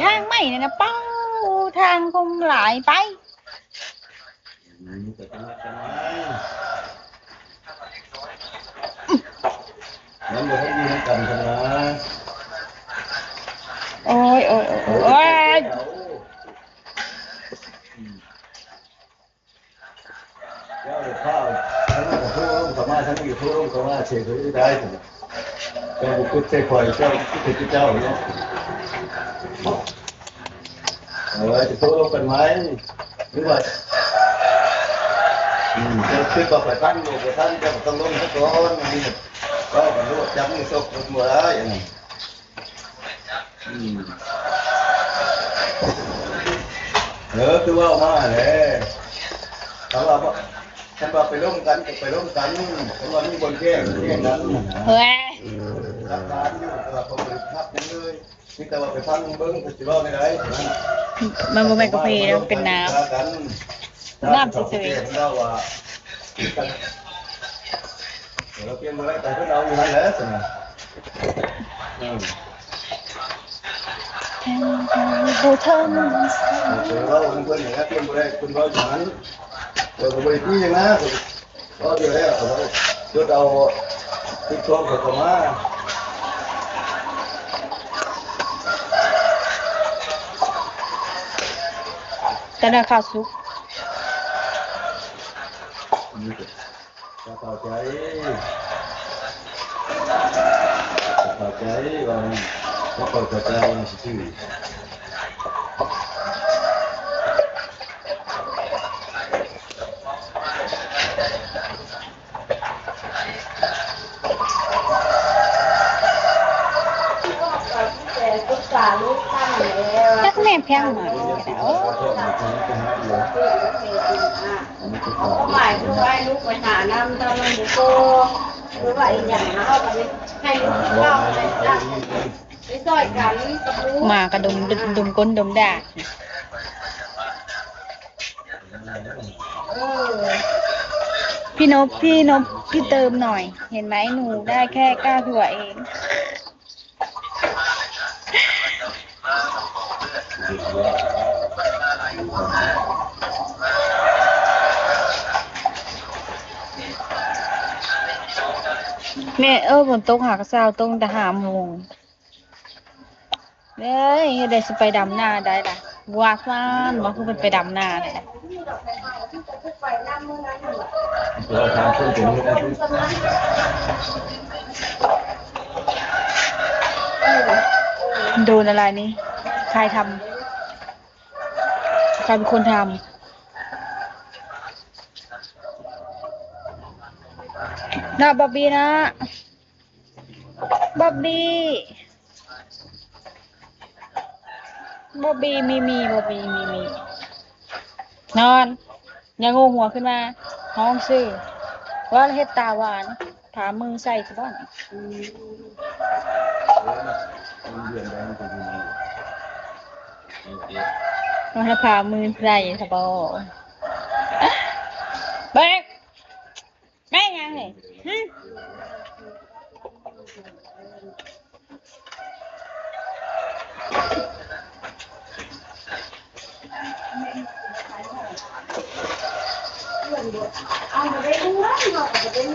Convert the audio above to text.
ทางไม่เนี่ยนะเป้าทางคงหลายไปแต่ทำไมนั่นเดี๋ยวให้ยืนกันกันนะโอ้ยโอ้ยโอ้ยโอ้ยเจ้าข้าวทั้งนั้นกับผู้ร่วมสามารถทั้งอยู่ผู้ร่วมสามารถเชื่อถือได้ถึงเจ้าบุคคลเจ้าคอยเจ้าที่เจ้าเนาะจะผู้ร่วมกันไหมหรือว่าจะขึ้นต่อไปท่านหมู่ท่านจะต้องลงสักคนนี่ก็บรรลุจำมือศพหมดแล้วอย่างนี้คือว่ามาเลยถ้าเราฉันว่าไปร่วมกันไปร่วมกันฉันว่านี่บนแก้งนั้นเฮ้ยรับการอยู่ตลอดผมรับยังเลยนี่แต่ว่าไปฟังเบิ้งเฟสติวัลในไรมันบ่แม่นกาแฟนะมันเป็นน้ำน้ำเฉยๆเราว่าเราเตรียมไว้แต่พวกเราอยู่นั่นแหละสินะผู้เทินเราเพื่อนอย่างนี้เตรียมไว้คุณเราอย่างนั้นเราบริที่อย่างนั้นก็เดี๋ยวแล้วเราติดตัวเขามาแต่น่าข้าวสุกเข้าใจเข้าใจว่าเข้าใจชื่อจักแม่แพงหน่อยโอ้หมายคือว่าลูกไปหาน้ำตอนนั้นบุโกหรือว่าอีกอย่างนะเขาก็ให้ลูกเข้าไปได้ไปซอยกันกับลูกมากระดมก้นดมด่าพี่นบพี่เติมหน่อยเห็นไหมหนูได้แค่9 ถั่วเองเนี่ยฝนตกหากระเซ้าตรงแต่5 โมงเด้ยได้สิไปดำหน้าได้ล่ะว่าซ่านบ่คือมันไปดำหน้าได้ล่ะเราทำช่วยถึงโดนอะไรนี่ใครทำใครเป็นคนทำนะบ๊อบบี้นะบ๊อบบี้บ๊อบบี้มีบ๊อบบี้มีนอนอย่างงูหัวขึ้นมาห้องซื่อว่าเฮ็ดตาหวานถามมือใส่ซะบ้างมาให้พามือใส่ซะบ่เบ๊กแม่ยังไงเอาไปได้ด้วย